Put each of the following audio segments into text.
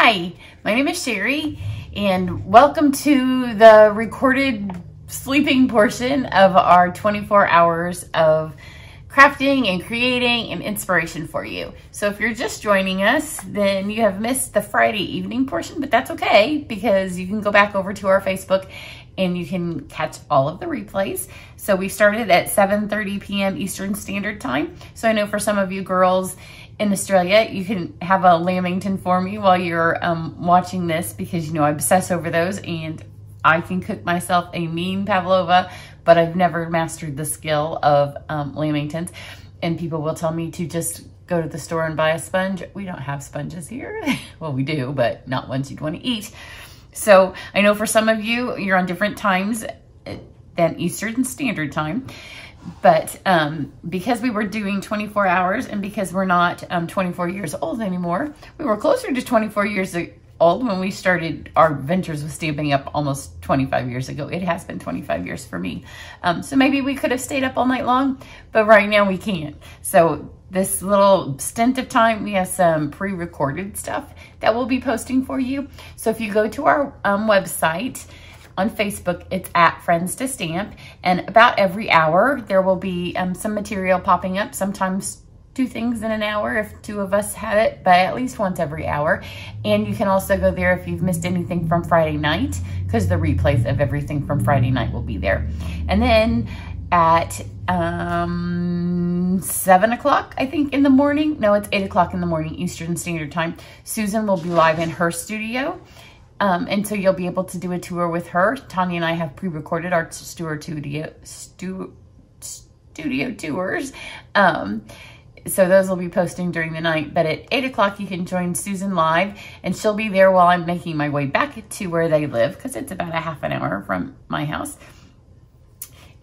Hi, my name is Cheri, and welcome to the recorded sleeping portion of our 24 hours of crafting and creating and inspiration for you. So if you're just joining us, then you have missed the Friday evening portion, but that's okay because you can go back over to our Facebook and you can catch all of the replays. So we started at 7:30 p.m. Eastern Standard Time. So I know for some of you girls in Australia, you can have a lamington for me while you're watching this because, you know, I obsess over those and I can cook myself a mean pavlova, but I've never mastered the skill of lamingtons. And people will tell me to just go to the store and buy a sponge. We don't have sponges here. Well, we do, but not ones you'd want to eat. So I know for some of you, you're on different times than Eastern Standard Time. But because we were doing 24 hours and because we're not 24 years old anymore, we were closer to 24 years old when we started our ventures with Stampin' Up! Almost 25 years ago. It has been 25 years for me. So maybe we could have stayed up all night long, but right now we can't. So this little stint of time, we have some pre-recorded stuff that we'll be posting for you. So if you go to our website, on Facebook, it's at Friends to Stamp, and about every hour there will be some material popping up, sometimes 2 things in an hour if 2 of us had it, but at least once every hour. And you can also go there if you've missed anything from Friday night, because the replays of everything from Friday night will be there. And then at 7 o'clock, I think, in the morning, no, it's 8 o'clock in the morning Eastern Standard Time, Susan will be live in her studio. And so you'll be able to do a tour with her. Tanya and I have pre-recorded our studio tours. So those will be posting during the night. But at 8 o'clock, you can join Susan live, and she'll be there while I'm making my way back to where they live, because it's about a half an hour from my house.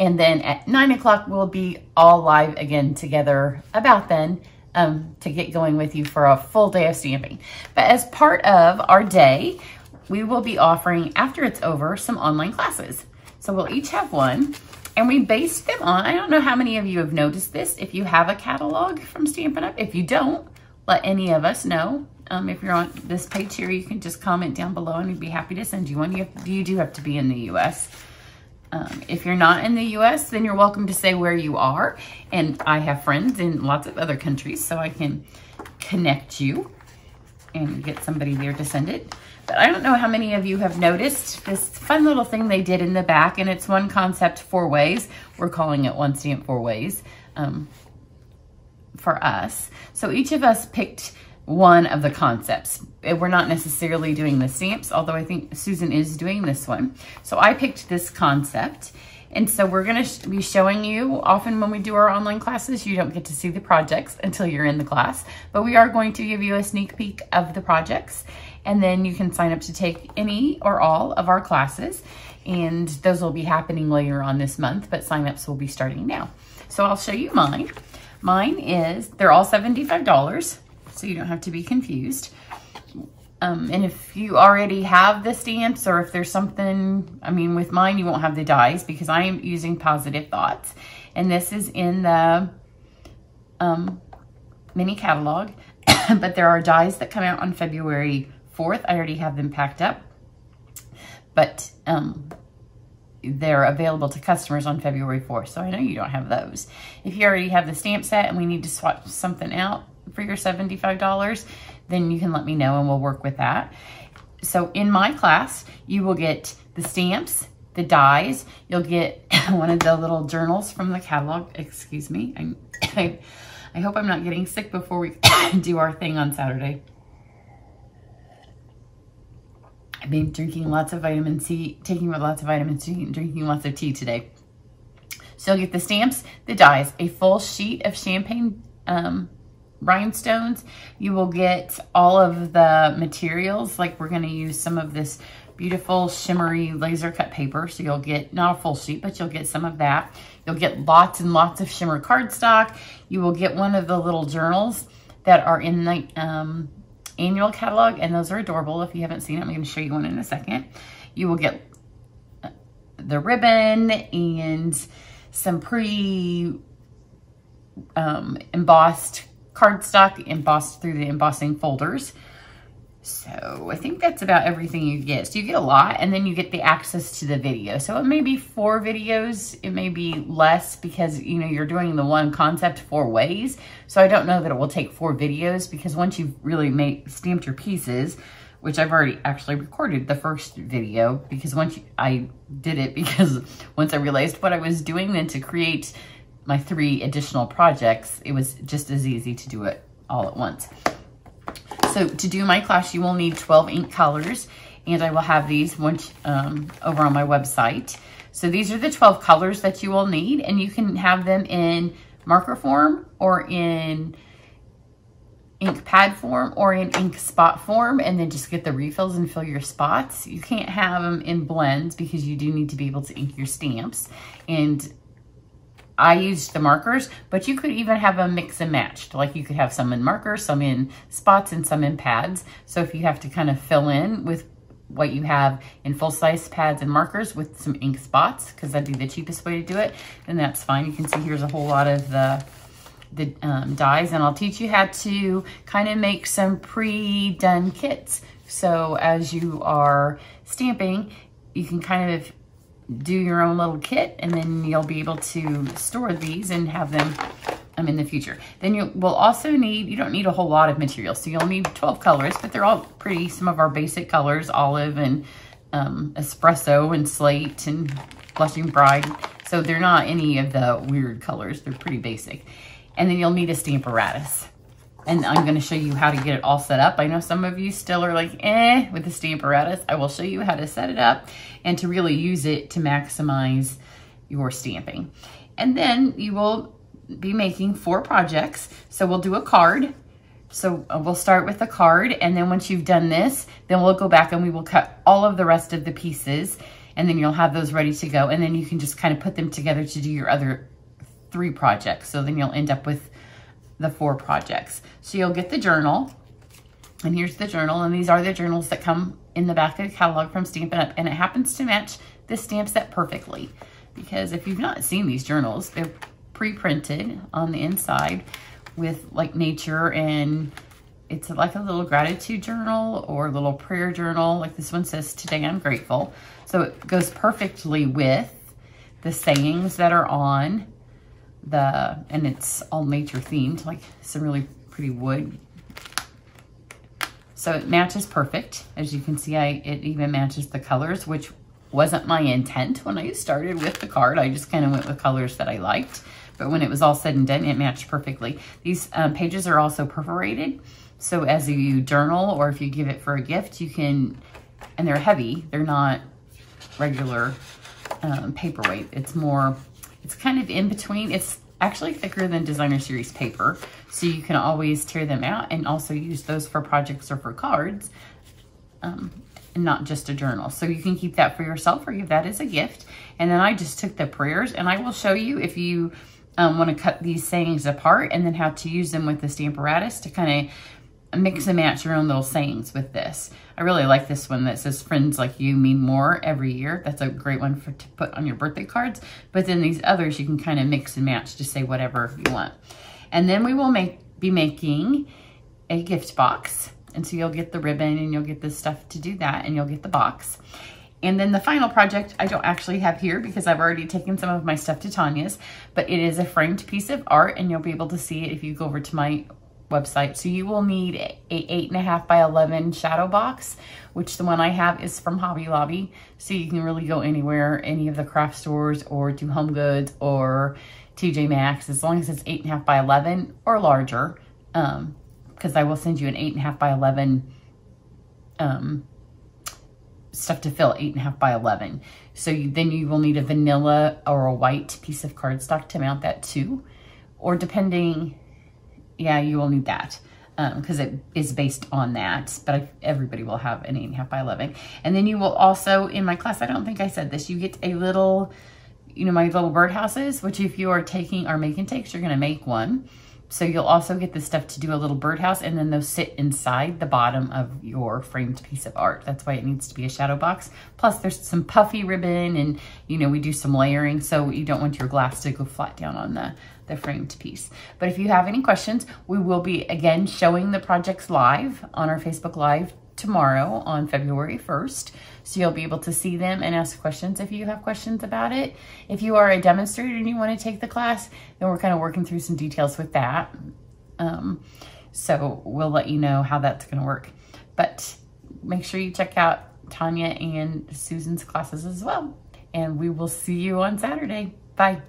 And then at 9 o'clock, we'll be all live again together about then to get going with you for a full day of stamping. But as part of our day, we will be offering, after it's over, some online classes. So we'll each have one, and we based them on, I don't know how many of you have noticed this, if you have a catalog from Stampin' Up. If you don't, let any of us know. If you're on this page here, you can just comment down below and we'd be happy to send you one. You do have to be in the US. If you're not in the US, then you're welcome to say where you are. And I have friends in lots of other countries, so I can connect you and get somebody there to send it. But I don't know how many of you have noticed this fun little thing they did in the back, and it's one concept 4 ways. We're calling it One Stamp 4 Ways for us. So each of us picked one of the concepts. We're not necessarily doing the stamps, although I think Susan is doing this one. So I picked this concept. And so we're going to be showing you, often when we do our online classes, you don't get to see the projects until you're in the class, but we are going to give you a sneak peek of the projects, and then you can sign up to take any or all of our classes, and those will be happening later on this month, but signups will be starting now. So I'll show you mine. Mine is, they're all $75, so you don't have to be confused. And if you already have the stamps, or if there's something, I mean, with mine, you won't have the dies because I am using Positive Thoughts. And this is in the mini catalog, but there are dies that come out on February 4th. I already have them packed up, but they're available to customers on February 4th. So I know you don't have those. If you already have the stamp set and we need to swap something out for your $75, then you can let me know and we'll work with that. So in my class, you will get the stamps, the dies, you'll get one of the little journals from the catalog. Excuse me. I hope I'm not getting sick before we do our thing on Saturday. I've been drinking lots of vitamin C, taking lots of vitamin C, and drinking lots of tea today. So you'll get the stamps, the dies, a full sheet of champagne rhinestones. You will get all of the materials, like we're going to use some of this beautiful shimmery laser cut paper. So you'll get not a full sheet, but you'll get some of that. You'll get lots and lots of shimmer cardstock. You will get one of the little journals that are in the annual catalog, and those are adorable. If you haven't seen it, I'm going to show you one in a second. You will get the ribbon and some embossed cardstock embossed through the embossing folders. So I think that's about everything you get. So you get a lot, and then you get the access to the video. So it may be 4 videos, it may be less, because you know you're doing the one concept 4 ways. So I don't know that it will take 4 videos, because once you've really stamped your pieces, which I've already actually recorded the first video, because I did it because once I realized what I was doing, then to create my 3 additional projects, it was just as easy to do it all at once. So to do my class, you will need 12 ink colors, and I will have these over on my website. So these are the 12 colors that you will need, and you can have them in marker form or in ink pad form or in ink spot form, and then just get the refills and fill your spots. You can't have them in blends because you do need to be able to ink your stamps. And I used the markers, but you could even have them mix and matched. Like you could have some in markers, some in spots, and some in pads. So if you have to kind of fill in with what you have in full-size pads and markers with some ink spots, because that'd be the cheapest way to do it, then that's fine. You can see here's a whole lot of the dies, and I'll teach you how to kind of make some pre-done kits. So as you are stamping, you can kind of do your own little kit, and then you'll be able to store these and have them in the future. Then you will also need, you don't need a whole lot of material, so you'll need 12 colors, but they're all pretty, some of our basic colors, olive and espresso and slate and blushing bride. So they're not any of the weird colors, they're pretty basic. And then you'll need a stamp apparatus. And I'm going to show you how to get it all set up. I know some of you still are like, with the stamp apparatus. I will show you how to set it up and to really use it to maximize your stamping. And then you will be making 4 projects. So we'll do a card. So we'll start with the card. And then once you've done this, then we'll go back and we will cut all of the rest of the pieces. And then you'll have those ready to go. And then you can just kind of put them together to do your other 3 projects. So then you'll end up with the 4 projects. So you'll get the journal, and here's the journal, and these are the journals that come in the back of the catalog from Stampin' Up, and it happens to match this stamp set perfectly, because if you've not seen these journals, they're pre-printed on the inside with like nature, and it's like a little gratitude journal or a little prayer journal. Like this one says, "Today I'm grateful." So it goes perfectly with the sayings that are on and it's all nature themed, like some really pretty wood. So it matches perfect. As you can see, it even matches the colors, which wasn't my intent when I started with the card. I just kind of went with colors that I liked. But when it was all said and done, it matched perfectly. These pages are also perforated. So as you journal, or if you give it for a gift, you can, and they're heavy. They're not regular paperweight. It's kind of in between. It's actually thicker than designer series paper, so you can always tear them out and also use those for projects or for cards, and not just a journal. So you can keep that for yourself or give that as a gift. And then I just took the prayers, and I will show you if you want to cut these sayings apart, and then how to use them with the stamp apparatus to kind of mix and match your own little sayings with this. I really like this one that says, "Friends like you mean more every year." That's a great one to put on your birthday cards. But then these others, you can kind of mix and match to say whatever you want. And then we will be making a gift box. And so you'll get the ribbon, and you'll get the stuff to do that, and you'll get the box. And then the final project, I don't actually have here because I've already taken some of my stuff to Tanya's, but it is a framed piece of art, and you'll be able to see it if you go over to my website. So you will need a 8.5 by 11 shadow box, which the one I have is from Hobby Lobby. So you can really go anywhere, any of the craft stores, or to Home Goods or TJ Maxx, as long as it's 8.5 by 11 or larger, because I will send you an 8.5 by 11 stuff to fill 8.5 by 11. So then you will need a vanilla or a white piece of cardstock to mount that to, or depending. Yeah, you will need that because it is based on that, but everybody will have an 8.5 by 11. And then you will also, in my class, I don't think I said this, you get a little, my little birdhouses, which if you are taking our make and takes, you're going to make one. So you'll also get the stuff to do a little birdhouse, and then those sit inside the bottom of your framed piece of art. That's why it needs to be a shadow box. Plus there's some puffy ribbon, and we do some layering, so you don't want your glass to go flat down on the framed piece. But if you have any questions, we will be again showing the projects live on our Facebook Live tomorrow on February 1st. So you'll be able to see them and ask questions if you have questions about it. If you are a demonstrator and you want to take the class, then we're kind of working through some details with that. So we'll let you know how that's going to work. But make sure you check out Tanya and Susan's classes as well. And we will see you on Saturday. Bye.